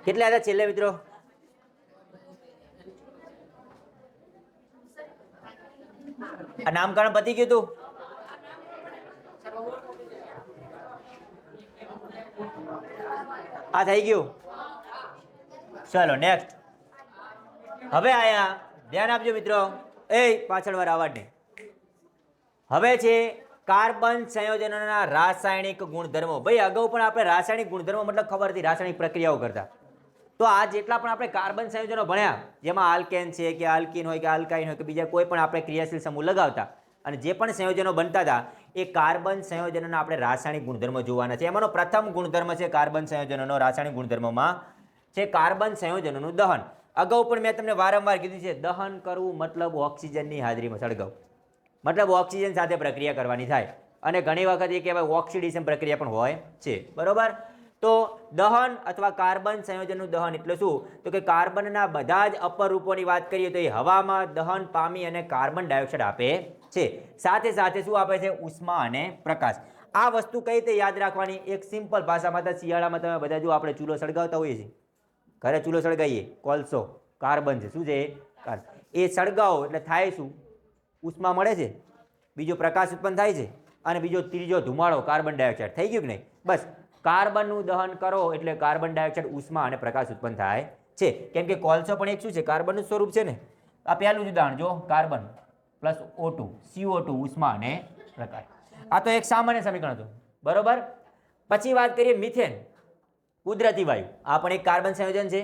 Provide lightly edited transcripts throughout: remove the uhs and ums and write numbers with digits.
કેટલા હતા છેલ્લે મિત્રો? આ નામકરણ પતી ગયું તું? આ થઈ ગયું. ચલો નેક્સ્ટ. હવે આયા ધ્યાન આપજો મિત્રો. એ પાછળ વાર અવાજ નહીં. હવે છે કાર્બન સંયોજનોના રાસાયણિક ગુણધર્મો. ભાઈ અગાઉ પણ આપણે રાસાયણિક ગુણધર્મો મતલબ ખબર હતી, રાસાયણિક પ્રક્રિયાઓ કરતા. તો આ જેટલા પણ આપણે કાર્બન સંયોજનો ભણ્યા, જેમાં આલ્કેન છે કે આલ્કીન હોય કે આલ્કાઇન હોય કે બીજા કોઈ પણ આપણે ક્રિયાશીલ સમૂહ લગાવતા અને જે પણ સંયોજનો બનતા હતા એ કાર્બન સંયોજનોના આપણે રાસાયણિક ગુણધર્મો જોવાના છે. એમાંનો પ્રથમ ગુણધર્મ છે કાર્બન સંયોજનોનો રાસાયણિક ગુણધર્મોમાં છે કાર્બન સંયોજનોનું દહન. અગાઉ પણ મેં તમને વારંવાર કીધું છે, દહન કરવું મતલબ ઓક્સિજનની હાજરીમાં સળગાવવું, મતલબ ઓક્સિજન સાથે પ્રક્રિયા કરવાની થાય. અને ઘણી વખત એ કહેવાય ઓક્સિડેશન પ્રક્રિયા પણ હોય છે, બરોબર. તો દહન અથવા કાર્બન સંયોજનનું દહન એટલે શું? તો કે કાર્બનના બધા જ અપર રૂપોની વાત કરીએ તો એ હવામાં દહન પામી અને કાર્બન ડાયોક્સાઇડ આપે છે. સાથે સાથે શું આપે છે? ઉષ્મા અને પ્રકાશ. આ વસ્તુ કઈ રીતે યાદ રાખવાની? એક સિમ્પલ ભાષામાં તો શિયાળામાં તમે બધા જો આપણે ચૂલો સળગાવતા હોઈએ છીએ, ઘરે ચૂલો સળગાવીએ, કોલસો કાર્બન છે, શું છે? એ સળગાવો એટલે થાય શું? ઉષ્મા મળે છે, બીજો પ્રકાશ ઉત્પન્ન થાય છે અને બીજો ત્રીજો ધુમાડો કાર્બન ડાયોક્સાઇડ. થઈ ગયું કે નહીં? બસ કાર્બનનું દહન કરો એટલે કાર્બન ડાયોક્સાઇડ, ઉષ્મા અને પ્રકાશ ઉત્પન્ન થાય છે. કેમ કે કોલસો પણ એક શું છે? કાર્બનનું સ્વરૂપ છે ને. આ પહેલું જ ઉદાહરણ જો, કાર્બન પ્લસ O2 CO2 ઉષ્મા અને પ્રકાશ. આ તો એક સામાન્ય સમીકરણ હતું, બરોબર. પછી વાત કરીએ મિથેન, કુદરતી વાયુ. આ પણ એક કાર્બન સંયોજન છે.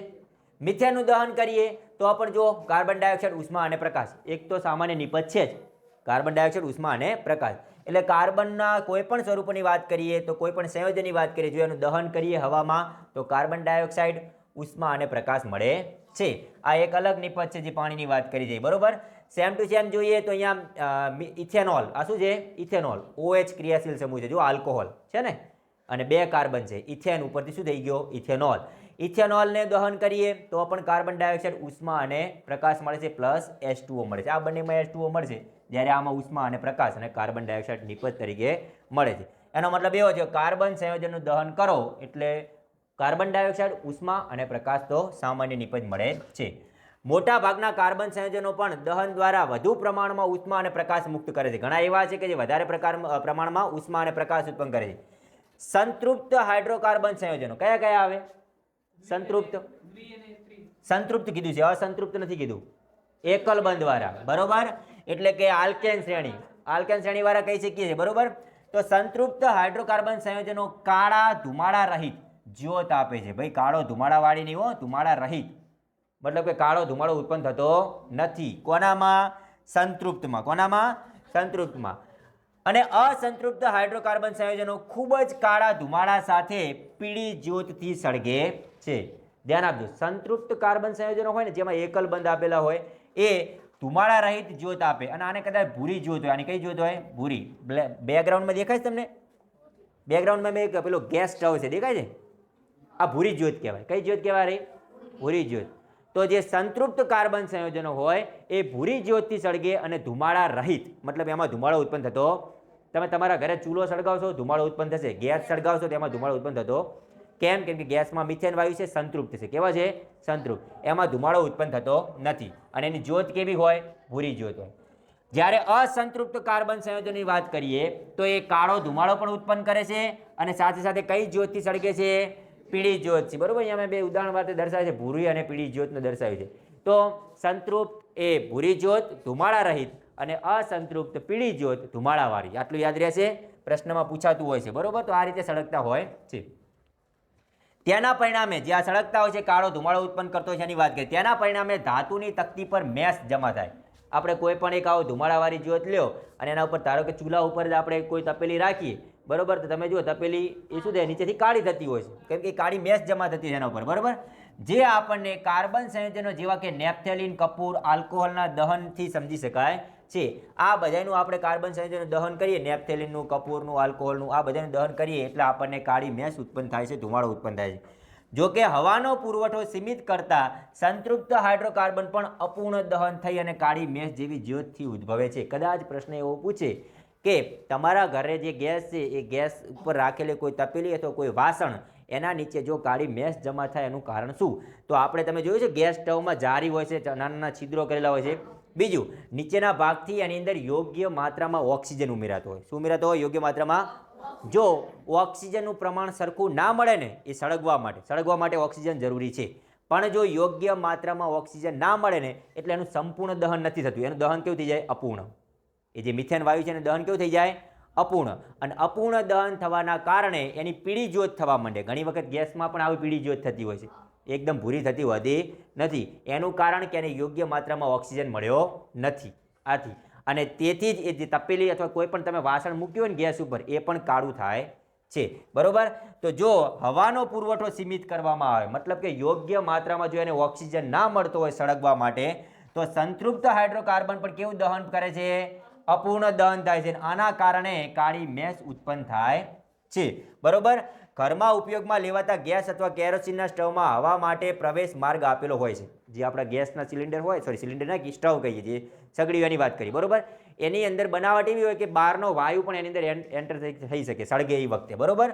મિથેનનું દહન કરીએ તો પણ જો કાર્બન ડાયોક્સાઇડ, ઉષ્મા અને પ્રકાશ. એક તો સામાન્ય નિપજ છે જ, કાર્બન ડાયોક્સાઇડ, ઉષ્મા અને પ્રકાશ. એટલે કાર્બનના કોઈ પણ સ્વરૂપોની વાત કરીએ તો કોઈ પણ સંયોજનની વાત કરીએ, જો એનું દહન કરીએ હવામાં તો કાર્બન ડાયોક્સાઇડ, ઉષ્મા અને પ્રકાશ મળે છે. આ એક અલગ નિપજ છે જે પાણીની વાત કરી છે, બરોબર. સેમ ટુ સેમ જોઈએ તો અહીંયા ઇથેનોલ. આ શું છે? ઇથેનોલ OH ક્રિયાશીલ સમૂહ છે, જો આલ્કોહોલ છે ને, અને બે કાર્બન છે. ઇથેન ઉપરથી શું થઈ ગયો? ઇથેનોલ. ઇથેનોલને દહન કરીએ તો પણ કાર્બન ડાયોક્સાઇડ, ઉષ્મા અને પ્રકાશ મળે છે, પ્લસ H2O મળે છે. આ બંનેમાં H2O મળશે, જ્યારે આમાં ઉષ્મા અને પ્રકાશ અને કાર્બન ડાયોક્સાઇડ નિપજ તરીકે મળે છે. એનો મતલબ એવો છે કાર્બન સંયોજનનું દહન કરો એટલે કાર્બન ડાયોક્સાઇડ, ઉષ્મા અને પ્રકાશ તો સામાન્ય નિપજ મળે છે. મોટા ભાગના કાર્બન સંયોજનો પણ દહન દ્વારા વધુ પ્રમાણમાં ઉષ્મા અને પ્રકાશ મુક્ત કરે છે. ઘણા એવા છે કે જે વધારે પ્રમાણમાં ઉષ્મા અને પ્રકાશ ઉત્પન્ન કરે છે. સંતૃપ્ત હાઇડ્રોકાર્બન સંયોજનો કયા કયા આવે? સંતૃપ્ત, સંતૃપ્ત કીધું છે, અસંતૃપ્ત નથી કીધું. એકલ બંધ વાળા, બરોબર. એટલે કે આલ્કેન શ્રેણી, આલ્કેન શ્રેણી વાળા કહી શકીએ છીએ, બરોબર. તો સંતૃપ્ત હાઇડ્રોકાર્બન સંયોજનો કાળા ધુમાડા રહિત જ્યોત આપે છે. ભાઈ કાળો ધુમાડા વાળી નહીં હો, ધુમાડા રહિત મતલબ કે કાળો ધુમાડો ઉત્પન્ન થતો નથી. કોનામાં? સંતૃપ્તમાં. કોનામાં? સંતૃપ્તમાં. અને અસંતૃપ્ત હાઇડ્રોકાર્બન સંયોજનો ખૂબ જ કાળા ધુમાડા સાથે પીળી જ્યોતથી સળગે છે. ધ્યાન આપજો, સંતૃપ્ત કાર્બન સંયોજનો હોય ને જેમાં એકલ બંધ આપેલા હોય એ ધુમાડા રહિત જ્યોત આપે. અને આને કદાચ ભૂરી જ્યોત હોય. આની કઈ જ્યોત હોય? ભૂરી. બેકગ્રાઉન્ડમાં દેખાય છે તમને? બેકગ્રાઉન્ડમાં મેં પેલો ગેસ સ્ટવ છે, દેખાય છે? આ ભૂરી જ્યોત કહેવાય. કઈ જ્યોત કહેવાય? ભૂરી જ્યોત. તો જે સંતૃપ્ત કાર્બન સંયોજનો હોય એ ભૂરી જ્યોતથી સળગે અને ધુમાડા રહિત, મતલબ એમાં ધુમાડો ઉત્પન્ન થતો. તમે તમારા ઘરે ચૂલો સળગાવશો ધુમાડો ઉત્પન્ન થશે, ગેસ સળગાવશો તેમાં ધુમાડો ઉત્પન્ન થતો. કેમ? કેમ કે ગેસમાં મિથેન વાયુ છે, સંતૃપ્ત છે. કેવા છે? સંતૃપ્ત. એમાં ધુમાડો ઉત્પન્ન થતો નથી અને એની જ્યોત કેવી હોય? ભૂરી જ્યોત હોય. જ્યારે અસંતૃપ્ત કાર્બન સંયોજનની વાત કરીએ તો એ કાળો ધુમાડો પણ ઉત્પન્ન કરે છે અને સાથે સાથે કઈ જ્યોતથી સળગે છે? પીળી જ્યોત છે, બરોબર. અહીંયા મેં બે ઉદાહરણ માટે દર્શાવે છે, ભૂરી અને પીળી જ્યોતને દર્શાવ્યું છે. તો સંતૃપ્ત એ ભૂરી જ્યોત ધુમાડા રહિત અને અસંતૃપ્ત પીળી જ્યોત ધુમાડાવાળી. આટલું યાદ રહેશે, પ્રશ્નમાં પૂછાતું હોય છે, બરોબર. તો આ રીતે સળગતા હોય છે. તેના પરિણામે જે આ સળગતા હોય છે, કાળો ધુમાડો ઉત્પન્ન કરતો હોય છે એની વાત કરીએ, તેના પરિણામે ધાતુની તકતી પર મેશ જમા થાય. આપણે કોઈ પણ એક આવો ધુમાડાવાળી જ્યોત લ્યો અને એના ઉપર ધારો કે ચૂલા ઉપર જ આપણે કોઈ તપેલી રાખીએ, બરોબર. તો તમે જુઓ તપેલી એ શું થાય? નીચેથી કાળી થતી હોય છે, કેમ કે કાળી મેશ જમા થતી હોય એના ઉપર, બરોબર. જે આપણને કાર્બન સંયોજનો જેવા કે નેપ્થેલિન, કપૂર, આલ્કોહોલના દહનથી સમજી શકાય છે. આ બધાનું આપણે કાર્બન સંયોજનનું દહન કરીએ, નેપ્થેલિનનું, કપૂરનું, આલ્કોહોલનું, આ બધાનું દહન કરીએ એટલે આપણને કાળી મેશ ઉત્પન્ન થાય છે, ધુમાડો ઉત્પન્ન થાય છે. જો કે હવાનો પુરવઠો સીમિત કરતા સંતૃપ્ત હાઇડ્રોકાર્બન પણ અપૂર્ણ દહન થઈ અને કાળી મેશ જેવી જ્યોતથી ઉદ્ભવે છે. કદાચ પ્રશ્ન એવો પૂછે કે તમારા ઘરે જે ગેસ છે એ ગેસ ઉપર રાખેલી કોઈ તપેલી અથવા કોઈ વાસણ એના નીચે જો કાળી મેશ જમા થાય એનું કારણ શું? તો આપણે તમે જોયું છે ગેસ સ્ટવમાં જારી હોય છે, નાના નાના છિદ્રો કરેલા હોય છે. બીજું, નીચેના ભાગથી એની અંદર યોગ્ય માત્રામાં ઓક્સિજન ઉમેરાતો હોય. શું ઉમેરાતો હોય? યોગ્ય માત્રામાં. જો ઓક્સિજનનું પ્રમાણ સરખું ના મળે ને, એ સળગવા માટે ઓક્સિજન જરૂરી છે, પણ જો યોગ્ય માત્રામાં ઓક્સિજન ના મળે ને, એટલે એનું સંપૂર્ણ દહન નથી થતું. એનું દહન કેવું થઈ જાય? અપૂર્ણ. એ જે મિથેન વાયુ છે એનું દહન કેવું થઈ જાય? અપૂર્ણ. અને અપૂર્ણ દહન થવાના કારણે એની પીળી જ્યોત થવા માંડે. ઘણી વખત ગેસમાં પણ આવી પીળી જ્યોત થતી હોય છે, એકદમ ભૂરી થતી હોતી નથી. એનું કારણ કે એને યોગ્ય માત્રામાં ઓક્સિજન મળ્યો નથી. આથી અને તેથી જ એ જે તપેલી અથવા કોઈ પણ તમે વાસણ મૂક્યું હોય ને ગેસ ઉપર, એ પણ કાળું થાય છે. બરોબર? તો જો હવાનો પુરવઠો સીમિત કરવામાં આવે, મતલબ કે યોગ્ય માત્રામાં જો એને ઓક્સિજન ના મળતો હોય સળગવા માટે, તો સંતૃપ્ત હાઇડ્રોકાર્બન પણ કેવું દહન કરે છે? અપૂર્ણ દહન થાય છે. આના કારણે કાળી મેશ ઉત્પન્ન થાય છે. બરોબર? ઘરમાં ઉપયોગમાં લેવાતા ગેસ અથવા કેરોસીનના સ્ટવમાં હવા માટે પ્રવેશ માર્ગ આપેલો હોય છે. જે આપણા ગેસના સિલિન્ડર હોય, સિલિન્ડર ના સ્ટવ કહીએ છીએ, સગડીઓની વાત કરી. બરોબર? એની અંદર બનાવટ એવી હોય કે બહારનો વાયુ પણ એની અંદર એન્ટર થઈ શકે સળગે એ વખતે. બરોબર?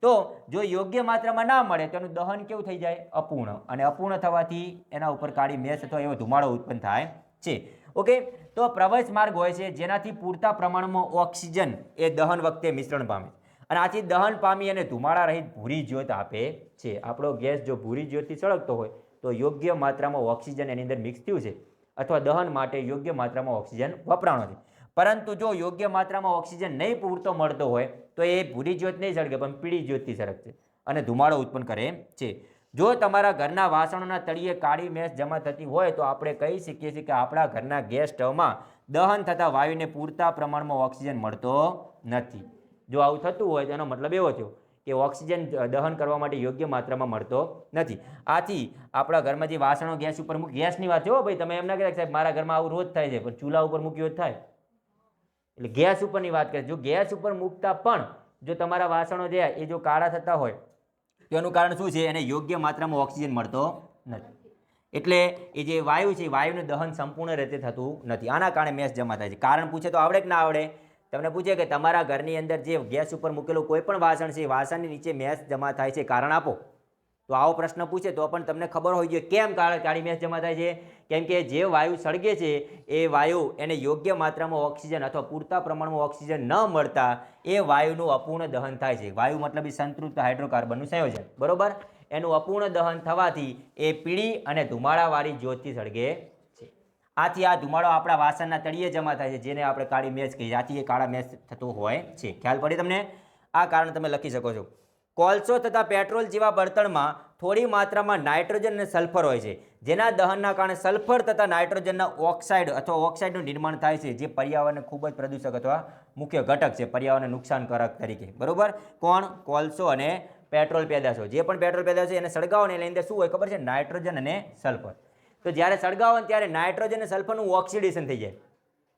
તો જો યોગ્ય માત્રામાં ના મળે તો એનું દહન કેવું થઈ જાય? અપૂર્ણ. અને અપૂર્ણ થવાથી એના ઉપર કાળી મેશ અથવા એવો ધુમાડો ઉત્પન્ન થાય છે. ઓકે, તો પ્રવેશ માર્ગ હોય છે જેનાથી પૂરતા પ્રમાણમાં ઓક્સિજન એ દહન વખતે મિશ્રણ પામે, અને આથી દહન પામી અને ધુમાડા રહિત ભૂરી જ્યોત આપે છે. આપણો ગેસ જો ભૂરી જ્યોતથી સળગતો હોય તો યોગ્ય માત્રામાં ઓક્સિજન એની અંદર મિક્સ થયું છે, અથવા દહન માટે યોગ્ય માત્રામાં ઓક્સિજન વપરાણો છે. પરંતુ જો યોગ્ય માત્રામાં ઓક્સિજન નહીં પૂરતો મળતો હોય તો એ ભૂરી જ્યોત નહીં સળગે, પણ પીળી જ્યોતથી સળગશે અને ધુમાડો ઉત્પન્ન કરે છે. જો તમારા ઘરના વાસણોના તળિયે કાળી મેશ જમા થતી હોય તો આપણે કહી શકીએ છીએ કે આપણા ઘરના ગેસ સ્ટવમાં દહન થતા વાયુને પૂરતા પ્રમાણમાં ઓક્સિજન મળતો નથી. જો આવું થતું હોય તો એનો મતલબ એવો થયો કે ઓક્સિજન દહન કરવા માટે યોગ્ય માત્રામાં મળતો નથી. આથી આપણા ઘરમાં જે વાસણો ગેસ ઉપર ગેસની વાત છે હો ભાઈ, તમે એમ ના કહેતા સાહેબ મારા ઘરમાં આવું રોજ થાય છે, પણ ચૂલા ઉપર મૂક્યો થાય. એટલે ગેસ ઉપરની વાત કરીએ. જો ગેસ ઉપર મૂકતા પણ જો તમારા વાસણો જે એ જો કાળા થતા હોય તો એનું કારણ શું છે? એને યોગ્ય માત્રામાં ઓક્સિજન મળતો નથી. એટલે એ જે વાયુ છે, વાયુનું દહન સંપૂર્ણ રીતે થતું નથી. આના કારણે મેશ જમા થાય છે. કારણ પૂછે તો આવડે કે ના આવડે? તમને પૂછે કે તમારા ઘરની અંદર જે ગેસ ઉપર મૂકેલું કોઈ પણ વાસણ છે, વાસણની નીચે મેશ જમા થાય છે, કારણ આપો. તો આવો પ્રશ્ન પૂછે તો પણ તમને ખબર હોવી જોઈએ કેમ કાળી મેશ જમા થાય છે. કેમ કે જે વાયુ સળગે છે એ વાયુ એને યોગ્ય માત્રામાં ઓક્સિજન અથવા પૂરતા પ્રમાણમાં ઓક્સિજન ન મળતા એ વાયુનું અપૂર્ણ દહન થાય છે. વાયુ મતલબ એ સંતૃપ્ત હાઇડ્રોકાર્બનનું સંયોજન. બરોબર? એનું અપૂર્ણ દહન થવાથી એ પીળી અને ધુમાડાવાળી જ્યોતથી સળગે છે. આથી આ ધુમાડો આપણા વાસણના તળિયે જમા થાય છે, જેને આપણે કાળી મેશ કહીએ. આથી એ કાળા મેશ થતો હોય છે. ખ્યાલ પડી તમને? આ કારણ તમે લખી શકો છો. કોલસો તથા પેટ્રોલ જેવા બળતણમાં થોડી માત્રામાં નાઇટ્રોજન અને સલ્ફર હોય છે, જેના દહનના કારણે સલ્ફર તથા નાઇટ્રોજનના ઓક્સાઇડ અથવા ઓક્સાઇડનું નિર્માણ થાય છે, જે પર્યાવરણને ખૂબ જ પ્રદૂષક અથવા મુખ્ય ઘટક છે પર્યાવરણને નુકસાનકારક તરીકે. બરોબર? કોણ? કોલસો અને પેટ્રોલ પેદાશો. જે પણ પેટ્રોલ પેદાશો એને સળગાવો ને એની અંદર શું હોય ખબર છે? નાઇટ્રોજન અને સલ્ફર. તો જ્યારે સળગાવો ત્યારે નાઇટ્રોજન અને સલ્ફરનું ઓક્સિડેશન થઈ જાય,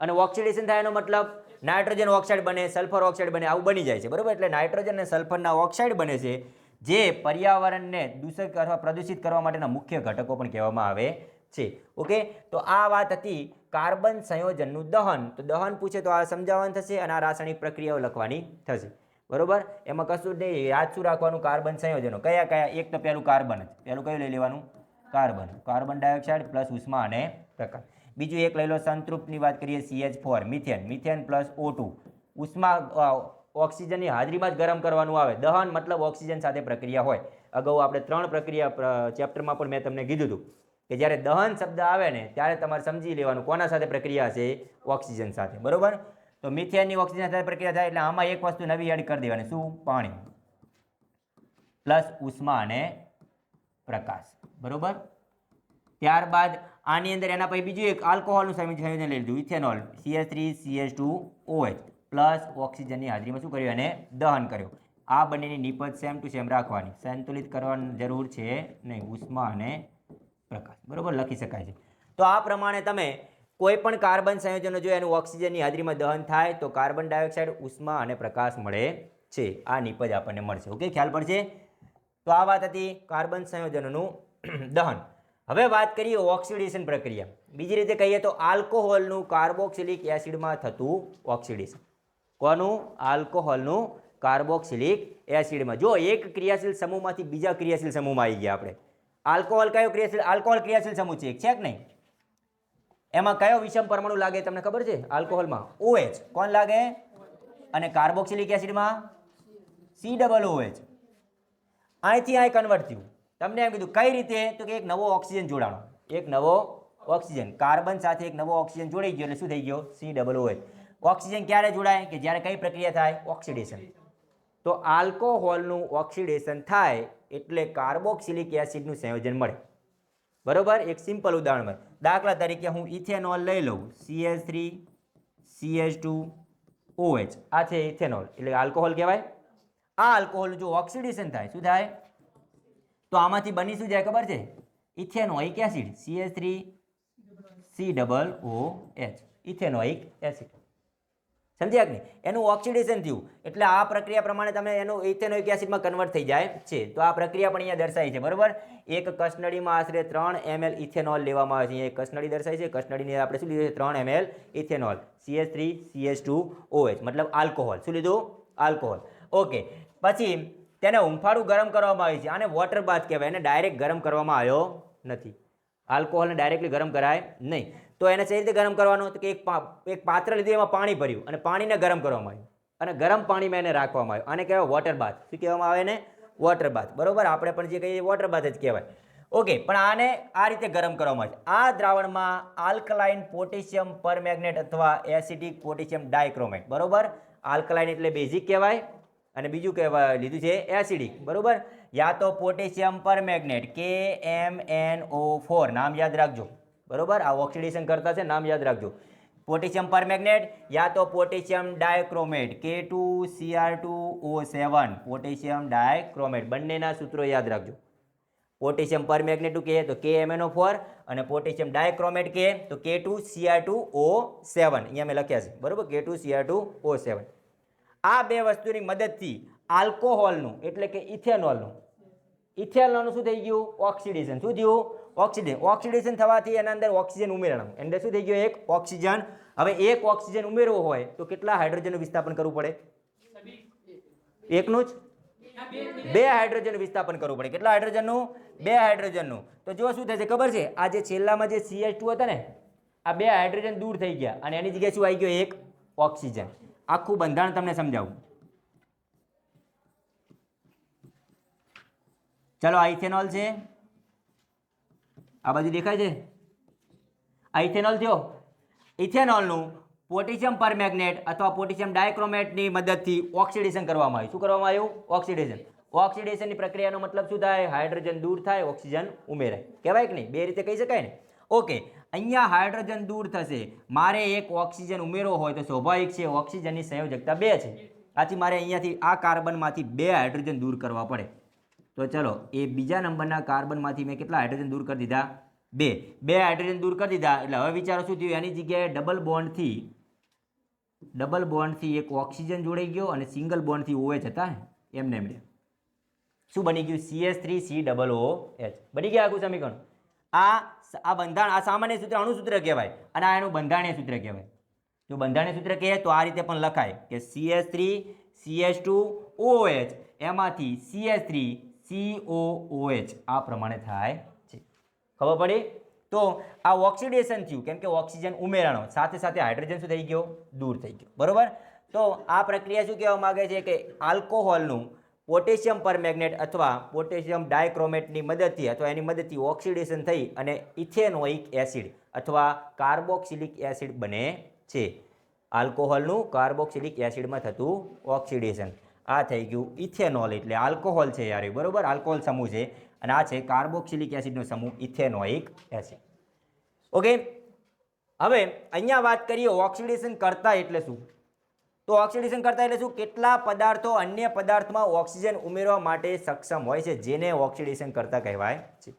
અને ઓક્સિડેશન થાય એનો મતલબ નાઇટ્રોજન ઓક્સાઇડ બને, સલ્ફર ઓક્સાઇડ બને, આવું બની જાય છે. બરોબર? એટલે નાઇટ્રોજન અને સલ્ફરના ઓક્સાઇડ બને છે, જે પર્યાવરણને દૂષિત અથવા પ્રદૂષિત કરવા માટેના મુખ્ય ઘટકો પણ કહેવામાં આવે છે. ઓકે, તો આ વાત હતી કાર્બન સંયોજનનું દહન. તો દહન પૂછે તો આ સમજાવવાનું થશે અને આ રાસાયણિક પ્રક્રિયાઓ લખવાની થશે. બરોબર? એમાં કશું જ નહીં. યાદ શું રાખવાનું? કાર્બન સંયોજનો કયા કયા? એક તો પહેલું કાર્બન જ. પહેલું કયું લઈ લેવાનું? કાર્બન. કાર્બન ડાયોક્સાઇડ પ્લસ ઉષ્મા અને પ્રકાશ. બીજું એક લઈ લો સંતૃપ્તની વાત કરીએ, CH4. Methane. Methane plus O2. ઉષ્મા ઓક્સિજનની હાજરીમાં જ ગરમ કરવાનું આવે. દહન મતલબ ઓક્સિજન સાથે પ્રક્રિયા હોય. અગાઉ આપણે 3 પ્રક્રિયા ચેપ્ટરમાં પણ મેં તમને કીધું હતું કે જ્યારે દહન શબ્દ આવે ને ત્યારે તમારે સમજી લેવાનું કોના સાથે પ્રક્રિયા છે? ઓક્સિજન સાથે. બરોબર? તો મિથેનની ઓક્સિજન સાથે પ્રક્રિયા થાય એટલે આમાં એક વસ્તુ નવી એડ કરી દેવાની. શું? પાણી પ્લસ ઉષ્મા અને પ્રકાશ. બરોબર? ત્યારબાદ આની અંદર એના પછી બીજું એક આલ્કોહોલનું સંયોજન લઈ લીધું, ઇથેનોલ. CH3CH2OH પ્લસ ઓક્સિજનની હાજરીમાં શું કર્યું? એને દહન કર્યું. આ બંનેની નિપજ સેમ ટુ સેમ રાખવાની. સંતુલિત કરવાની જરૂર છે નહીં. ઉષ્મા અને પ્રકાશ. બરોબર? લખી શકાય છે. તો આ પ્રમાણે તમે કોઈ પણ કાર્બન સંયોજનો જો એનું ઓક્સિજનની હાજરીમાં દહન થાય તો કાર્બન ડાયોક્સાઇડ, ઉષ્મા અને પ્રકાશ મળે છે. આ નિપજ આપણને મળશે. ઓકે, ખ્યાલ પડશે? તો આ વાત હતી કાર્બન સંયોજનોનું દહન. હવે વાત કરીએ ઓક્સિડેશન પ્રક્રિયા. બીજી રીતે કહીએ તો આલ્કોહોલનું કાર્બોક્સિલિક એસિડમાં થતું ઓક્સિડેશન. કોનું? આલ્કોહોલનું કાર્બોક્સિલિક એસિડમાં. જો એક ક્રિયાશીલ સમૂહમાંથી બીજા ક્રિયાશીલ સમૂહમાં આવી ગયા આપણે. આલ્કોહોલ કયો ક્રિયાશીલ? આલ્કોહોલ ક્રિયાશીલ સમૂહ છે કે નહીં? એમાં કયો વિષમ પરમાણુ લાગે તમને ખબર છે? આલ્કોહોલમાં OH. કોણ લાગે? અને કાર્બોક્સિલિક એસિડમાં COOH. અહીંથી અહીં કન્વર્ટ થયું. તમને એમ કીધું કઈ રીતે? તો કે એક નવો ઓક્સિજન જોડાણો. એક નવો ઓક્સિજન, કાર્બન સાથે એક નવો ઓક્સિજન જોડાઈ ગયો એટલે શું થઈ ગયો? COOH. ઓક્સિજન ક્યારે જોડાય? કે જ્યારે કઈ પ્રક્રિયા થાય? ઓક્સિડેશન. તો આલ્કોહોલનું ઓક્સિડેશન થાય એટલે કાર્બોક્સિલિક એસિડનું સંયોજન મળે. બરોબર? એક સિમ્પલ ઉદાહરણ. દાખલા તરીકે હું ઇથેનોલ લઈ લઉં, CH3 CH2OH. આ છે ઇથેનોલ, એટલે આલ્કોહોલ કહેવાય. આ આલ્કોહોલ જો ઓક્સિડેશન થાય શું થાય? તો આમાંથી બની શું જાય ખબર છે? Ethanoic acid, CH3 COOH, ethanoic acid. સમજ્યા કે નહીં? એનું ઓક્સિડેશન થયું એટલે આ પ્રક્રિયા પ્રમાણે તમે એનું ઇથેનોઇક એસિડમાં કન્વર્ટ થઈ જાય છે. તો આ પ્રક્રિયા પણ અહીંયા દર્શાવી છે. બરોબર? એક કસનળીમાં આશરે 3 ml ઇથેનોલ લેવામાં આવે છે. અહીંયા એક કસનળી દર્શાવી છે. કસનળીને આપણે શું લીધું છે? 3 ml ઇથેનોલ, CH3 CH2OH, મતલબ આલ્કોહોલ. શું લીધું? આલ્કોહોલ. ઓકે. પછી તેને હુંફાળું ગરમ કરવામાં આવે છે. આને વોટર બાથ કહેવાય. એને ડાયરેક્ટ ગરમ કરવામાં આવ્યો નથી. આલ્કોહોલને ડાયરેક્ટલી ગરમ કરાય નહીં. તો એને કઈ રીતે ગરમ કરવાનો? તો કે એક પાત્ર લીધું, એમાં પાણી ભર્યું અને પાણીને ગરમ કરવામાં આવ્યું અને ગરમ પાણીમાં એને રાખવામાં આવ્યું. આને કહેવાય વોટર બાથ. શું કહેવામાં આવે એને? વોટર બાથ. બરોબર? આપણે પણ જે કહીએ વોટર બાથ જ કહેવાય. ઓકે. પણ આને આ રીતે ગરમ કરવામાં આવે છે. આ દ્રાવણમાં આલ્કલાઇન પોટેશિયમ પરમેંગનેટ અથવા એસિડિક પોટેશિયમ ડાયક્રોમેટ. બરોબર? આલ્કલાઇન એટલે બેઝિક કહેવાય અને બીજું કહેવાય લીધું છે એસિડિક. બરોબર? યા તો પોટેશિયમ પરમેંગનેટ KMnO4, નામ યાદ રાખજો. બરોબર? આ ઓક્સિડેશન કરતા છે, નામ યાદ રાખજો. પોટેશિયમ પરમેંગનેટ યા તો potassium dichromate K2Cr2O7, potassium dichromate. બંનેના સૂત્રો યાદ રાખજો. પોટેશિયમ પરમેંગનેટ કે તો KMnO4 અને પોટેશિયમ ડાયક્રોમેટ કે તો K2Cr2O7. અહીંયા મેં લખ્યા છે. બરોબર? K2Cr2O7. આ બે વસ્તુની મદદથી આલ્કોહોલનું એટલે કે ઇથેનોલનું શું થઈ ગયું? ઓક્સિડેશન. શું થયું? ઓક્સિડેશન થવાથી એના અંદર ઓક્સિજન ઉમેરવાનું. એટલે શું થઈ ગયું? એક ઓક્સિજન. હવે એક ઓક્સિજન ઉમેરવો હોય તો કેટલા હાઇડ્રોજનનું વિસ્થાપન કરવું પડે? એકનું જ? 2 હાઇડ્રોજનનું વિસ્થાપન કરવું પડે. કેટલા હાઇડ્રોજનનું? 2 હાઇડ્રોજનનું. તો જો શું થશે ખબર છે? આ જે છેલ્લામાં જે CH2 હતા ને, આ 2 હાઇડ્રોજન દૂર થઈ ગયા અને એની જગ્યાએ શું આવી ગયો? એક ઓક્સિજન. આખું બંધારણ તમને સમજાવું. ચલો, આ ઇથેનોલ છે. આ બાજુ દેખાય છે? આ ઇથેનોલ થયો. ઇથેનોલનું પોટેશિયમ પરમેંગનેટ અથવા પોટેશિયમ ડાયક્રોમેટની મદદથી ઓક્સિડેશન કરવામાં આવ્યું. શું કરવામાં આવ્યું? ઓક્સિડેશન. ઓક્સિડેશનની પ્રક્રિયાનો મતલબ શું થાય? હાઇડ્રોજન દૂર થાય, ઓક્સિજન ઉમેરાય. કહેવાય કે નહીં? બે રીતે કહી શકાય ને? ઓકે. અહીંયા હાઇડ્રોજન દૂર થશે. મારે એક ઓક્સિજન ઉમેરવો હોય તો સ્વાભાવિક છે ઓક્સિજનની સંયોજકતા 2 છે. આથી મારે અહીંયાથી આ કાર્બનમાંથી 2 હાઇડ્રોજન દૂર કરવા પડે. તો ચલો, એ બીજા નંબરના કાર્બનમાંથી મેં કેટલા હાઇડ્રોજન દૂર કરી દીધા? 2 હાઇડ્રોજન દૂર કરી દીધા. એટલે હવે વિચારો શું થયું? એની જગ્યાએ ડબલ બોન્ડથી એક ઓક્સિજન જોડાઈ ગયો અને સિંગલ બોન્ડથી OH હતા ને, એમને એમ શું બની ગયું? CH3 COOH બની ગયા આખું સમીકરણ. આ બંધારણ, આ સામાન્ય સૂત્ર અણુસૂત્ર કહેવાય અને આ એનું બંધારણીય સૂત્ર કહેવાય. જો બંધારણીય સૂત્ર કહે તો આ રીતે પણ લખાય કે CH3 CH2OH એમાંથી CH3 COOH આ પ્રમાણે થાય છે. ખબર પડી? તો આ ઓક્સિડેશન થયું કેમ કે ઓક્સિજન ઉમેરાણો, સાથે સાથે હાઇડ્રોજન શું થઈ ગયો? દૂર થઈ ગયો. બરોબર? તો આ પ્રક્રિયા શું કહેવા માંગે છે કે આલ્કોહોલનું પોટેશિયમ પરમેંગનેટ અથવા પોટેશિયમ ડાયક્રોમેટની મદદથી અથવા એની મદદથી ઓક્સિડેશન થઈ અને ઇથેનોઇક એસિડ અથવા કાર્બોક્સિલિક એસિડ બને છે. આલ્કોહોલનું કાર્બોક્સિલિક એસિડમાં થતું ઓક્સિડેશન. આ થઈ ગયું ઇથેનોલ. એટલે આલ્કોહોલ છે યાર. બરોબર? આલ્કોહોલ સમૂહ છે અને આ છે કાર્બોક્સિલિક એસિડનો સમૂહ ઇથેનોઇક એસિડ. ઓકે. હવે અહીંયા વાત કરીએ ઓક્સિડેશન કરતા એટલે શું? તો ઓક્સિડેશન કરતા એટલે શું? કેટલા પદાર્થો અન્ય પદાર્થમાં ઓક્સિજન ઉમેરવા માટે સક્ષમ હોય છે, જેને ઓક્સિડેશન કરતા કહેવાય છે.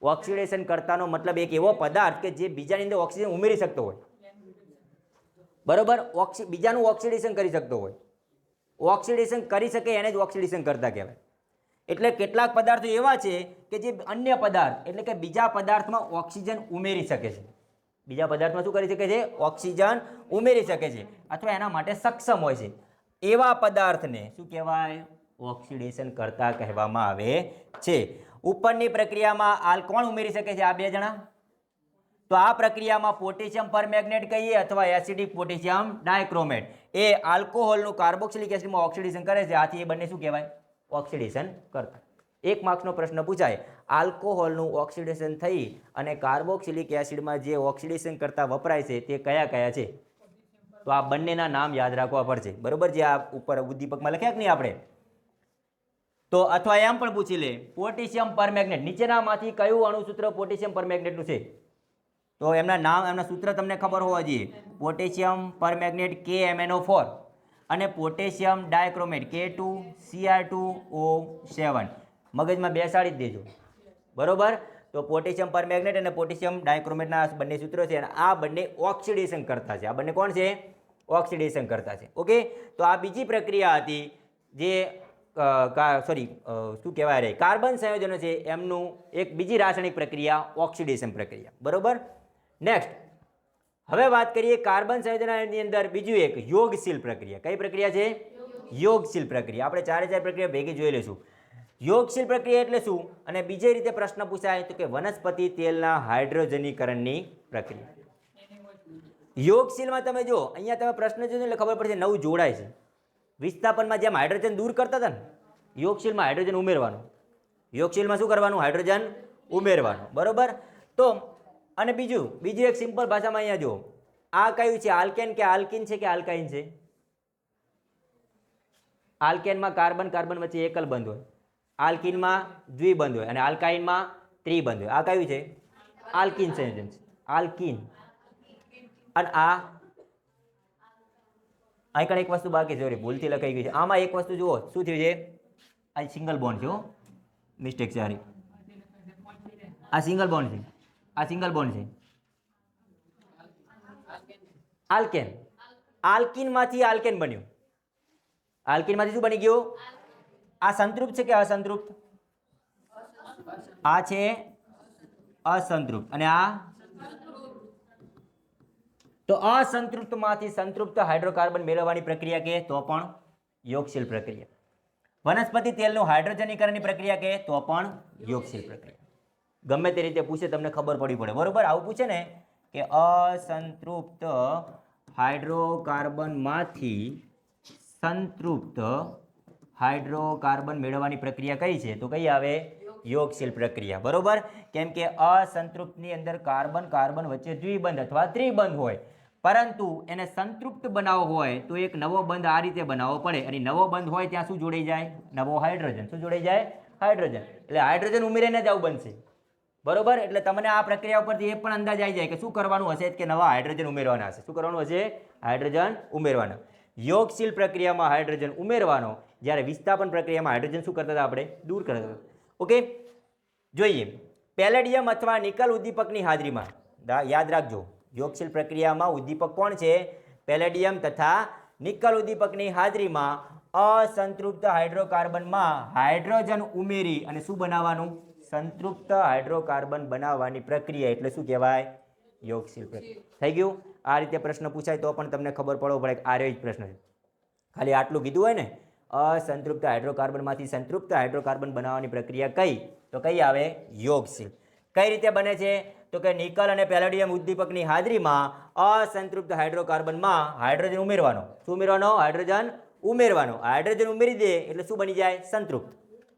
ઓક્સિડેશન કરતાનો મતલબ એક એવો પદાર્થ કે જે બીજાની અંદર ઓક્સિજન ઉમેરી શકતો હોય. બરોબર? બીજાનું ઓક્સિડેશન કરી શકતો હોય. ઓક્સિડેશન કરી શકે એને જ ઓક્સિડેશન કરતા કહેવાય. એટલે કેટલાક પદાર્થો એવા છે કે જે અન્ય પદાર્થ એટલે કે બીજા પદાર્થમાં ઓક્સિજન ઉમેરી શકે છે. બીજા પદાર્થમાં શું કરી શકે છે? ઓક્સિજન ઉમેરી શકે છે અથવા એના માટે સક્ષમ હોય છે. એવા પદાર્થને શું કહેવાય? ઓક્સિડેશન કરતા કહેવામાં આવે છે. ઉપરની પ્રક્રિયામાં આલ્કોણ ઉમેરી શકે છે આ બે જણા. તો આ પ્રક્રિયામાં પોટેશિયમ પરમેંગનેટ કહીએ અથવા એસિડિક પોટેશિયમ ડાયક્રોમેટ એ આલ્કોહોલનું કાર્બોક્સિલિક એસિડમાં ઓક્સિડેશન કરે છે. આથી એ બંને શું કહેવાય? ઓક્સિડેશન કરતા. 1 માર્ક્સનો પ્રશ્ન પૂછાય, આલ્કોહોલનું ઓક્સિડેશન થઈ અને કાર્બોક્સિલિક એસિડમાં જે ઓક્સિડેશન કરતા વપરાય છે તે કયા કયા છે? તો આ બંનેના નામ યાદ રાખવા પડશે, બરોબર? જે આ ઉપર ઉદ્દીપકમાં લખ્યા કે નહીં આપણે. તો અથવા એમ પણ પૂછી લે, પોટેશિયમ પરમેંગનેટ નીચેનામાંથી કયું અણુસૂત્ર પોટેશિયમ પરમેંગનેટનું છે? તો એમના નામ, એમના સૂત્ર તમને ખબર હોવા જોઈએ. પોટેશિયમ પરમેંગનેટ KMnO4 અને પોટેશિયમ ડાયક્રોમેટ K2Cr2O7. મગજમાં બેસાડી જ દેજો, બરોબર? તો પોટેશિયમ પરમેંગનેટ અને પોટેશિયમ ડાયક્રોમેટના બંને સૂત્રો છે અને આ બંને ઓક્સિડેશન કરતા છે. આ બંને કોણ છે? ઓક્સિડેશન કરતા છે. ઓકે, તો આ બીજી પ્રક્રિયા હતી જે શું કહેવાય રે કાર્બન સંયોજનો છે એમનું એક બીજી રાસાયણિક પ્રક્રિયા ઓક્સિડેશન પ્રક્રિયા, બરોબર? નેક્સ્ટ હવે વાત કરીએ કાર્બન સંયોજનની અંદર બીજું એક યોગશીલ પ્રક્રિયા. કઈ પ્રક્રિયા છે? યોગશીલ પ્રક્રિયા. આપણે 4 પ્રક્રિયા ભેગી જોઈ લઈશું. યોગશીલ પ્રક્રિયા એટલે શું અને બીજી રીતે પ્રશ્ન પૂછાય તો કે વનસ્પતિ તેલના હાઇડ્રોજનીકરણની પ્રક્રિયા. યોગશીલમાં તમે જો અહીંયા તમે પ્રશ્ન જોજો એટલે ખબર પડશે નવું જોડાય છે. વિસ્થાપનમાં જેમ હાઇડ્રોજન દૂર કરતા હતા ને, યોગશીલમાં હાઇડ્રોજન ઉમેરવાનું. યોગશીલમાં શું કરવાનું? હાઇડ્રોજન ઉમેરવાનું, બરોબર? તો અને બીજું એક સિમ્પલ ભાષામાં અહીંયા જો, આ કયું છે? આલ્કેન કે આલ્કીન છે કે આલ્કાઇન છે? આલ્કેનમાં કાર્બન કાર્બન વચ્ચે એકલ બંધ હોય, આલ્કીનમાં દ્વિબંધ હોય અને આલ્કાઇનમાં ત્રિબંધ હોય. આ કયું છે? આલ્કીન સંયોજન છે, આલ્કીન. અને આ અહીં એક વસ્તુ બાકી છે, ભૂલથી લખાઈ ગઈ છે. આમાં એક વસ્તુ જુઓ શું થયું છે? આ સિંગલ બોન્ડ છે, મિસ્ટેક છે. આ સિંગલ બોન્ડ છે, આ સિંગલ બોન્ડ છે. આલ્કેન, આલ્કીનમાંથી આલ્કેન બન્યું. આલ્કીનમાંથી શું બની ગયું? આ સંતૃપ્ત છે કે અસંતૃપ્ત? આ છે અસંતૃપ્ત અને આ તો અસંતૃપ્તમાંથી સંતૃપ્ત હાઇડ્રોકાર્બન મેળવવાની પ્રક્રિયા કે તો પણ યોગશીલ પ્રક્રિયા. વનસ્પતિ તેલનું હાઇડ્રોજનીકરણની પ્રક્રિયા કે તો પણ યોગશીલ પ્રક્રિયા. ગમે તે રીતે પૂછે તમને ખબર પડવી પડે, બરોબર? આવું પૂછે ને કે અસંતૃપ્ત હાઇડ્રોકાર્બનમાંથી સંતૃપ્ત હાઇડ્રોકાર્બન મેળવવાની પ્રક્રિયા કઈ છે? તો કઈ આવે? યોગશીલ પ્રક્રિયા, બરોબર? કેમ કે અસંતૃપ્તની અંદર કાર્બન કાર્બન વચ્ચે દ્વિબંધ અથવા ત્રિબંધ હોય, પરંતુ એને સંતૃપ્ત બનાવવો હોય તો એક નવો બંધ આ રીતે બનાવવો પડે અને નવો બંધ હોય ત્યાં શું જોડાઈ જાય? નવો હાઇડ્રોજન. શું જોડાઈ જાય? હાઇડ્રોજન. એટલે હાઇડ્રોજન ઉમેરીને જ આવું બનશે, બરોબર? એટલે તમને આ પ્રક્રિયા ઉપરથી એ પણ અંદાજ આવી જાય કે શું કરવાનું હશે કે નવા હાઇડ્રોજન ઉમેરવાના હશે. શું કરવાનું હશે? હાઇડ્રોજન ઉમેરવાના. યોગશીલ પ્રક્રિયામાં હાઇડ્રોજન ઉમેરવાનો, જ્યારે વિસ્થાપન પ્રક્રિયામાં હાઇડ્રોજન શું કરતા હતા? આપણે દૂર કરતા હતા. ઓકે, જોઈએ પેલેડિયમ અથવા નિકલ ઉદ્દીપકની હાજરીમાં, યાદ રાખજો યોગશીલ પ્રક્રિયામાં ઉદ્દીપક કોણ છે? પેલેડિયમ તથા નિકલ ઉદ્દીપકની હાજરીમાં અસંતૃપ્ત હાઇડ્રોકાર્બનમાં હાઇડ્રોજન ઉમેરી અને શું બનાવવાનું? સંતૃપ્ત હાઇડ્રોકાર્બન બનાવવાની પ્રક્રિયા એટલે શું કહેવાય? યોગશીલ પ્રક્રિયા. થઈ ગયું? આ રીતે પ્રશ્ન પૂછાય તો પણ તમને ખબર પડવો પડે કે આ રહ્યો જ પ્રશ્ન છે. ખાલી આટલું કીધું હોય ને, અસંતૃપ્ત હાઇડ્રોકાર્બનમાંથી સંતૃપ્ત હાઇડ્રોકાર્બન બનાવવાની પ્રક્રિયા કઈ? તો કઈ આવે? યોગશીલ. કઈ રીતે બને છે? તો કે નિકલ અને પેલેડિયમ ઉદ્દીપકની હાજરીમાં અસંતૃપ્ત હાઇડ્રોકાર્બનમાં હાઇડ્રોજન ઉમેરવાનો. શું ઉમેરવાનો? હાઇડ્રોજન ઉમેરવાનો. હાઇડ્રોજન ઉમેરી દે એટલે શું બની જાય? સંતૃપ્ત.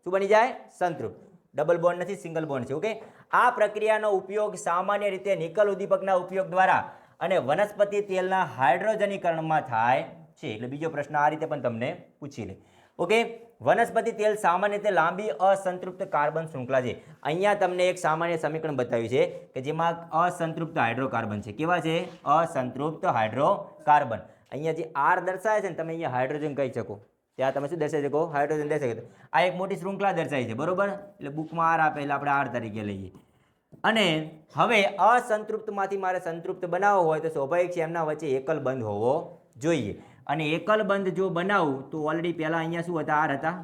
શું બની જાય? સંતૃપ્ત. ડબલ બોન્ડ નથી, સિંગલ બોન્ડ છે. ઓકે, આ પ્રક્રિયાનો ઉપયોગ સામાન્ય રીતે નિકલ ઉદ્દીપકના ઉપયોગ દ્વારા અને વનસ્પતિ તેલના હાઇડ્રોજનીકરણમાં થાય છે. એટલે બીજો પ્રશ્ન આ રીતે પણ તમને પૂછી લે. ઓકે, વનસ્પતિ તેલ સામાન્ય રીતે લાંબી અસંતૃપ્ત કાર્બન શૃંખલા છે. અહીંયા તમને એક સામાન્ય સમીકરણ બતાવ્યું છે કે જેમાં અસંતૃપ્ત હાઇડ્રોકાર્બન છે. કેવા છે? અસંતૃપ્ત હાઇડ્રોકાર્બન. અહીંયા જે આર દર્શાવે છે ને, તમે અહીંયા હાઇડ્રોજન કહી શકો, ત્યાં તમે શું દર્શાવી શકો? હાઇડ્રોજન દર્શાવી શકો. આ એક મોટી શૃંખલા દર્શાવી છે, બરોબર? એટલે બુકમાં આર આપે એટલે આપણે આર તરીકે લઈએ. અને હવે અસંતૃપ્તમાંથી મારે સંતૃપ્ત બનાવવો હોય તો સ્વાભાવિક છે એમના વચ્ચે એકલ બંધ હોવો જોઈએ. અને એકલ બંધ જો બનાવું તો ઓલરેડી પહેલા અહીંયા શું હતા? આર હતા.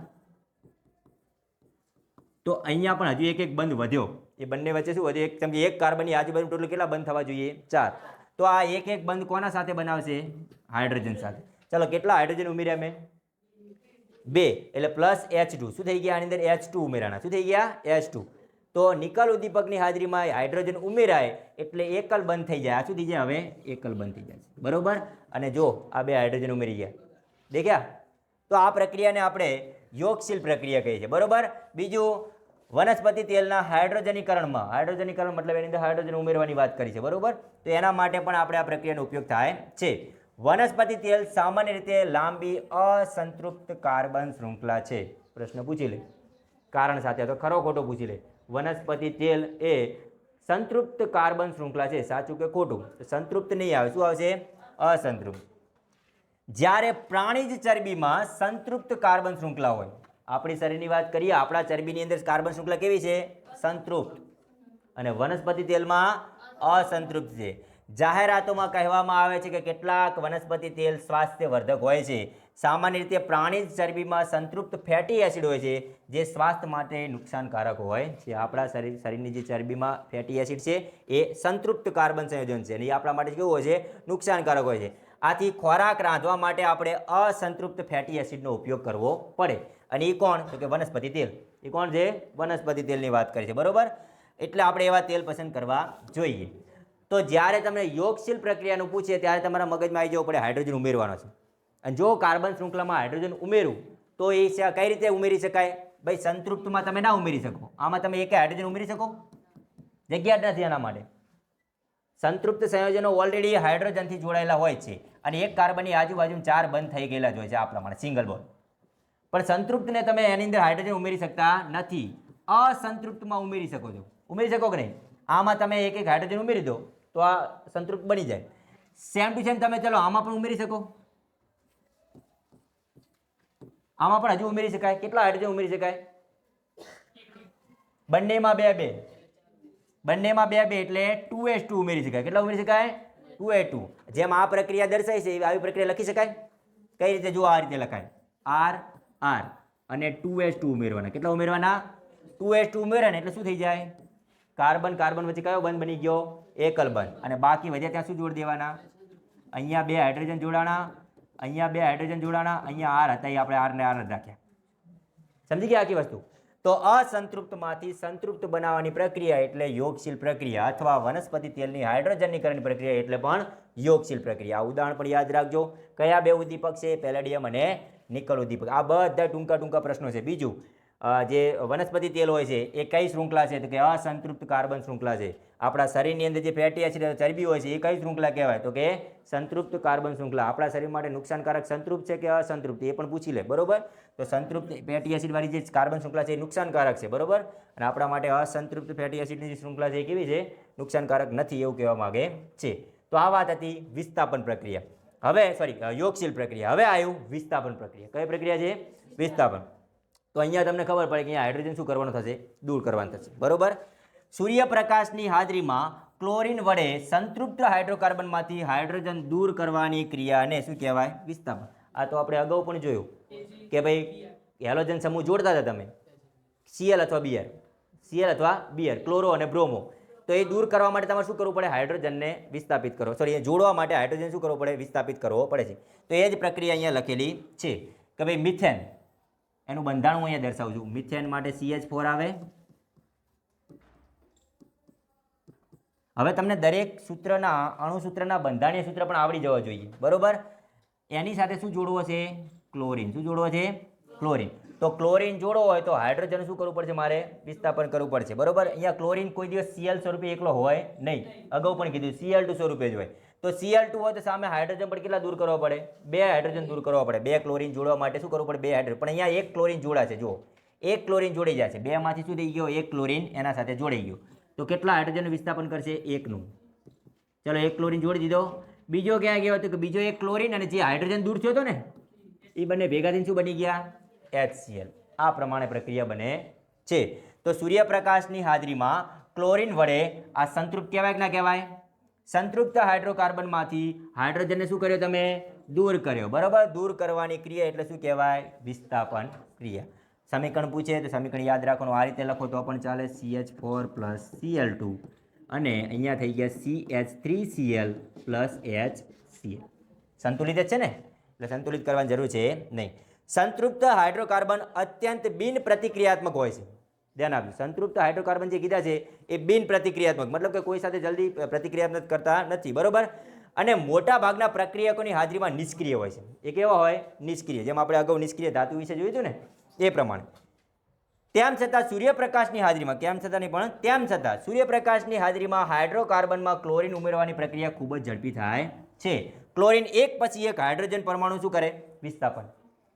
તો અહીંયા પણ હજુ એક બંધ વધ્યો. એ બંને વચ્ચે શું વધ્યું? કેમ કે એક કાર્બનની આજુબાજુ ટોટલ કેટલા બંધ થવા જોઈએ? 4. તો આ એક બંધ કોના સાથે બનાવશે? હાઇડ્રોજન સાથે. ચલો કેટલા હાઇડ્રોજન ઉમેર્યા મેં? 2 એટલે પ્લસ H2 શું થઈ ગયા? આની અંદર H2 ઉમેરાણા. શું થઈ ગયા? H2. તો નિકલ ઉદ્દીપકની હાજરીમાં હાઇડ્રોજન ઉમેરાય એટલે એકલ બંધ થઈ જાય. આ શું થઈ જાય? હવે એકલ બંધ થઈ જાય છે, બરોબર. અને જો આ 2 હાઇડ્રોજન ઉમેરી ગયા, દેખ્યા? તો આ પ્રક્રિયાને આપણે યોગશીલ પ્રક્રિયા કહીએ છીએ, બરોબર. બીજું, વનસ્પતિ તેલના હાઇડ્રોજનીકરણમાં, હાઇડ્રોજનીકરણ મતલબ એની અંદર હાઇડ્રોજન ઉમેરવાની વાત કરી છે, બરોબર. તો એના માટે પણ આપણે આ પ્રક્રિયાનો ઉપયોગ થાય છે. વનસ્પતિ તેલ સામાન્ય રીતે લાંબી અસંતૃપ્ત કાર્બન શૃંખલા છે. પ્રશ્ન પૂછી લે કારણ સાથે, તો ખરો ખોટો પૂછી લે. વનસ્પતિ તેલ એ સંતૃપ્ત કાર્બન શૃંખલા છે, સાચું કે ખોટું? તો સંતૃપ્ત નહીં આવે, શું આવશે? અસંતૃપ્ત. જ્યારે પ્રાણીજ ચરબીમાં સંતૃપ્ત કાર્બન શૃંખલા હોય, આપણી શરીરની વાત કરીએ, આપણા ચરબીની અંદર કાર્બન શૃંખલા કેવી છે? સંતૃપ્ત. અને વનસ્પતિ તેલમાં અસંતૃપ્ત છે. જાહેરાતોમાં કહેવામાં આવે છે કે કેટલાક વનસ્પતિ તેલ સ્વાસ્થ્યવર્ધક હોય છે. સામાન્ય રીતે પ્રાણીજ ચરબીમાં સંતૃપ્ત ફેટી એસિડ હોય છે જે સ્વાસ્થ્ય માટે નુકસાનકારક હોય છે. આપણા શરીરની જે ચરબીમાં ફેટી એસિડ છે એ સંતૃપ્ત કાર્બન સંયોજન છે અને એ આપણા માટે કેવું હોય છે? નુકસાનકારક હોય છે. આથી ખોરાક રાંધવા માટે આપણે અસંતૃપ્ત ફેટી એસિડનો ઉપયોગ કરવો પડે. અને એ કોણ? તો કે વનસ્પતિ તેલ. એ કોણ છે? વનસ્પતિ તેલની વાત કરી છે, બરોબર. એટલે આપણે એવા તેલ પસંદ કરવા જોઈએ. તો જ્યારે તમને યોગશીલ પ્રક્રિયાનું પૂછે ત્યારે તમારા મગજમાં આવી જવું પડે હાઇડ્રોજન ઉમેરવાનો છે. અને જો કાર્બન શૃંખલામાં હાઇડ્રોજન ઉમેરું તો એ કઈ રીતે ઉમેરી શકાય? ભાઈ સંતૃપ્તમાં તમે ના ઉમેરી શકો. આમાં તમે એક હાઇડ્રોજન ઉમેરી શકો? જગ્યા જ નથી એના માટે. સંતૃપ્ત સંયોજનો ઓલરેડી હાઇડ્રોજનથી જોડાયેલા હોય છે અને એક કાર્બનની આજુબાજુ 4 બંધ થઈ ગયેલા જ હોય છે, આ પ્રમાણે સિંગલ બોન્ડ. પણ સંતૃપ્તને તમે એની અંદર હાઇડ્રોજન ઉમેરી શકતા નથી. અસંતૃપ્તમાં ઉમેરી શકો છો. ઉમેરી શકો કે નહીં? આમાં તમે એક હાઇડ્રોજન ઉમેરી દો તો આ સંતૃપ્ત બની જાય. સેમ ટુ સેમ તમે ચલો આમાં પણ ઉમેરી શકો, આમાં પણ હજુ ઉમેરી શકાય. કેટલા હાઇડ્રોજન ઉમેરી શકાય? બંનેમાં 2 2, બંનેમાં 2 2 એટલે 2s2 ઉમેરી શકાય. કેટલા ઉમેરી શકાય? 2s2. જેમ આ પ્રક્રિયા દર્શાય છે આવી પ્રક્રિયા લખી શકાય. કઈ રીતે? જો આ રીતે લખાય, R R અને 2s2 ઉમેરવાના. કેટલા ઉમેરવાના? 2s2 ઉમેરવાના એટલે શું થઈ જાય? કાર્બન કાર્બન વચ્ચે કયો બંધ બની ગયો? એકલ બંધ. અને બાકી વધ્યા ત્યાં શું જોડી દેવાના? અહીંયા 2 હાઇડ્રોજન જોડાણા, અહીંયા 2 હાઇડ્રોજન જોડાણા, અહીંયા R હતા એ આપણે R ને R જ રાખ્યા. સમજી ગયા આખી વસ્તુ? તો અસંતૃપ્તમાંથી સંતૃપ્ત બનાવવાની પ્રક્રિયા એટલે યોગશીલ પ્રક્રિયા અથવા વનસ્પતિ તેલની હાઇડ્રોજનીકરણ પ્રક્રિયા એટલે પણ યોગશીલ પ્રક્રિયા. આ ઉદાહરણ પણ યાદ રાખજો. કયા 2 ઉદ્દીપક છે? પેલેડિયમ અને નિકલ ઉદ્દીપક. આ બધા ટૂંકા પ્રશ્નો છે. બીજું, જે વનસ્પતિ તેલ હોય છે એ કઈ શૃંખલા છે? તો કે અસંતૃપ્ત કાર્બન શૃંખલા છે. આપણા શરીરની અંદર જે ફેટી એસિડ ચરબી હોય છે એ કઈ શૃંખલા કહેવાય? તો કે સંતૃપ્ત કાર્બન શૃંખલા. આપણા શરીર માટે નુકસાનકારક સંતૃપ્ત છે કે અસંતૃપ્ત એ પણ પૂછી લે, બરોબર. તો સંતૃપ્ત ફેટી એસિડ વાળી જે કાર્બન શૃંખલા છે એ નુકસાનકારક છે, બરોબર. અને આપણા માટે અસંતૃપ્ત ફેટી એસિડની જે શૃંખલા છે એ કેવી છે? નુકસાનકારક નથી એવું કહેવા માંગે છે. તો આ વાત હતી વિસ્થાપન પ્રક્રિયા. હવે યોગશીલ પ્રક્રિયા. હવે આવ્યું વિસ્થાપન પ્રક્રિયા. કઈ પ્રક્રિયા છે? વિસ્થાપન. તો અહીંયા તમને ખબર પડે કે અહીંયા હાઇડ્રોજન શું કરવાનું થશે? દૂર કરવાનું થશે, બરોબર. સૂર્યપ્રકાશની હાજરીમાં ક્લોરીન વડે સંતૃપ્ત હાઇડ્રોકાર્બનમાંથી હાઇડ્રોજન દૂર કરવાની ક્રિયાને શું કહેવાય? વિસ્થાપન. આ તો આપણે અગાઉ પણ જોયું કે ભાઈ હેલોજન સમૂહ જોડતા હતા તમે, Cl અથવા Br, Cl અથવા Br, ક્લોરો અને બ્રોમો. તો એ દૂર કરવા માટે તમારે શું કરવું પડે? હાઇડ્રોજનને વિસ્થાપિત કરો. એ જોડવા માટે હાઇડ્રોજન શું કરવું પડે? વિસ્થાપિત કરવો પડે છે. તો એ જ પ્રક્રિયા અહીંયા લખેલી છે કે ભાઈ મિથેન, એનું બંધારણ હું અહીંયા દર્શાવું છું. મિથેન માટે CH4 આવે. હવે તમને દરેક સૂત્રના અણુસૂત્રના બંધારણીય સૂત્ર પણ આવડી જવા જોઈએ, બરોબર. એની સાથે શું જોડવો છે? ક્લોરીન. શું જોડવો છે? ક્લોરીન. તો ક્લોરીન જોડવો હોય તો હાઇડ્રોજન શું કરવું પડશે? મારે વિસ્થાપન કરવું પડશે, બરોબર. અહીંયા ક્લોરીન કોઈ દિવસ Cl સ્વરૂપે એકલો હોય નહીં. અગાઉ પણ કીધું Cl2 સ્વરૂપે જ હોય. તો Cl2 હોય તો સામે હાઇડ્રોજન પણ કેટલા દૂર કરવા પડે? 2 હાઇડ્રોજન દૂર કરવા પડે. 2 ક્લોરીન જોડવા માટે શું કરવું પડે? 2 હાઇડ્રોજન. પણ અહીંયા 1 ક્લોરીન જોડા છે. જો 1 ક્લોરીન જોડી જાય છે. 2 માંથી શું થઈ ગયો? 1 ક્લોરીન એના સાથે જોડાઈ ગયો. તો કેટલા હાઇડ્રોજન વિસ્થાપન કરશે? 1 નું. ચલો 1 ક્લોરીન જોડી દીધો. બીજો ક્યાં ગયો? તો કે બીજો 1 ક્લોરીન અને જે હાઇડ્રોજન દૂર થયો હતો ને એ બંને ભેગા થઈને શું બની ગયા? HCl. આ પ્રમાણે પ્રક્રિયા બને છે. તો સૂર્યપ્રકાશની હાજરીમાં ક્લોરીન વડે આ સંતૃપ્ત કહેવાય કે ના કહેવાય? સંતૃપ્ત હાઇડ્રોકાર્બનમાંથી હાઇડ્રોજનને શું કર્યો તમે? દૂર કર્યો, બરાબર. દૂર કરવાની ક્રિયા એટલે શું કહેવાય? વિસ્થાપન ક્રિયા. સમીકરણ પૂછે તો સમીકરણ યાદ રાખવાનું. આ રીતે લખો તો પણ ચાલે. CH4 + Cl2 અને અહીંયા થઈ ગયા CH3Cl + HCl. સંતુલિત જ છે ને? એટલે સંતુલિત કરવાની જરૂર છે નહીં. સંતૃપ્ત હાઇડ્રોકાર્બન અત્યંત બિન પ્રતિક્રિયાત્મક હોય છે. ધ્યાન આપજો, સંતૃપ્ત હાઇડ્રોકાર્બન જે કીધા છે એ બિન પ્રતિક્રિયાત્મક, મતલબ કે કોઈ સાથે જલ્દી પ્રતિક્રિયા કરતા નથી, બરોબર. અને મોટા ભાગના પ્રક્રિયકોની હાજરીમાં નિષ્ક્રિય હોય છે. એ કેવા હોય? નિષ્ક્રિય. જેમ આપણે અગાઉ નિષ્ક્રિય ધાતુ વિશે જોયું હતું ને એ પ્રમાણે. તેમ છતાં સૂર્યપ્રકાશની હાજરીમાં, કેમ છતાં નહીં પણ તેમ છતાં સૂર્યપ્રકાશની હાજરીમાં હાઇડ્રોકાર્બનમાં ક્લોરીન ઉમેરવાની પ્રક્રિયા ખૂબ જ ઝડપી થાય છે. ક્લોરીન એક પછી એક હાઇડ્રોજન પરમાણુ શું કરે? વિસ્થાપન.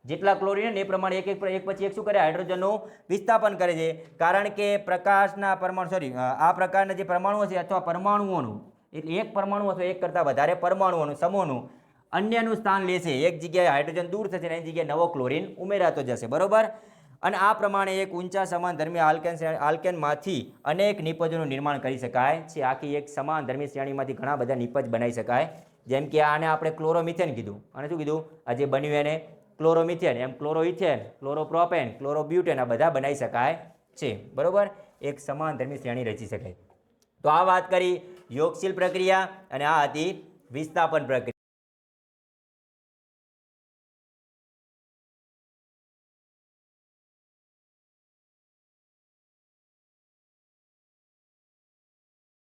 જેટલા ક્લોરીન એ પ્રમાણે એક પછી એક શું કરે? હાઇડ્રોજનનું વિસ્થાપન કરે છે. કારણ કે પ્રકાશના પરમાણુ આ પ્રકારના જે પરમાણુઓ છે અથવા પરમાણુઓનું, એટલે એક પરમાણુ અથવા એક કરતાં વધારે પરમાણુઓનું સમૂહનું અન્યનું સ્થાન લેશે. એક જગ્યાએ હાઇડ્રોજન દૂર થશે અને એની જગ્યાએ નવો ક્લોરીન ઉમેરાતો જશે, બરોબર. અને આ પ્રમાણે એક ઊંચા સમાનધર્મી આલ્કેનમાંથી અનેક નિપજોનું નિર્માણ કરી શકાય છે. આખી એક સમાનધર્મી શ્રેણીમાંથી ઘણા બધા નિપજ બનાવી શકાય. જેમ કે આને આપણે ક્લોરોમિથેન કીધું, અને શું કીધું? આ જે બન્યું એને ક્લોરોમિથેન, એમ ક્લોરોઇથેન, ક્લોરોપ્રોપેન, ક્લોરોબ્યુટેન, આ બધા બનાવી શકાય છે, બરોબર. એક સમાનધર્મી શ્રેણી રચી શકાય. તો આ વાત કરી યોગશીલ પ્રક્રિયા અને આ હતી વિસ્થાપન પ્રક્રિયા.